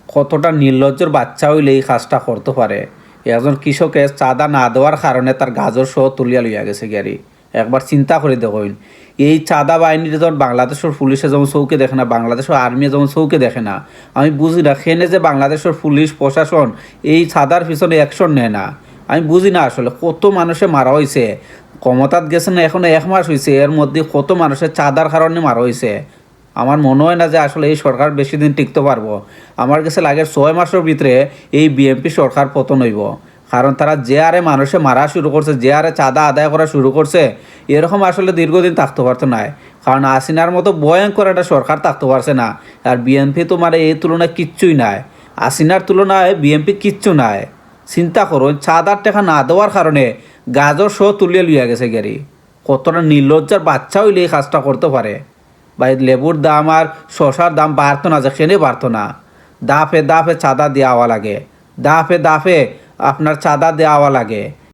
কতটা নির্লজ্জর বাচ্চা হইলে এই কাজটা করতে পারে। একজন কৃষকে চাঁদা না দেওয়ার কারণে তার গাজর সহ তুলিয়া লইয়া গেছে গাড়ি। একবার চিন্তা করে দেখুন, এই চাঁদা বাহিনীর যখন বাংলাদেশের পুলিশে যেমন চৌকে দেখে না, বাংলাদেশের আর্মি যেমন চৌকে দেখে না, আমি বুঝি না সেনে যে বাংলাদেশের পুলিশ প্রশাসন এই চাঁদার পিছনে অ্যাকশন নেয় না। আমি বুঝি না আসলে কত মানুষে মারা হয়েছে। ক্ষমতাত গেছে না এখনো 1 মাস হয়েছে, এর মধ্যে কত মানুষের চাঁদার কারণে মারা হয়েছে। আমার মনে হয় না যে আসলে এই সরকার বেশি দিন টিকতে পারবো। আমার কাছে লাগে 6 মাসের ভিতরে এই বিএনপি সরকার পতন হইব। কারণ তারা যে আরে মানুষে মারা শুরু করছে, যে আরে চাঁদা আদায় করা শুরু করছে, এরকম আসলে দীর্ঘদিন থাকতে পারতো না। কারণ হাসিনার মতো ভয়ঙ্কর একটা সরকার থাকতে পারছে না। আর বিএনপি তো মানে এই তুলনায় কিচ্ছুই নাই। হাসিনার তুলনায় বিএনপি কিচ্ছু নাই। চিন্তা করুন, চাঁদার টাকা না দেওয়ার কারণে গাজর সহ তুলিয়ে লইয়া গেছে গাড়ি। কতটা নির্লজ্জার বাচ্চা হইলে এই কাজটা করতে পারে। বা এই লেবুর দাম আর শশার দাম বাড়তো না, যেখানে বাড়তো না। দাফে দাফে চাঁদা দেওয়া লাগে, দাফে দাফে আপনার চাঁদা দেওয়া লাগে।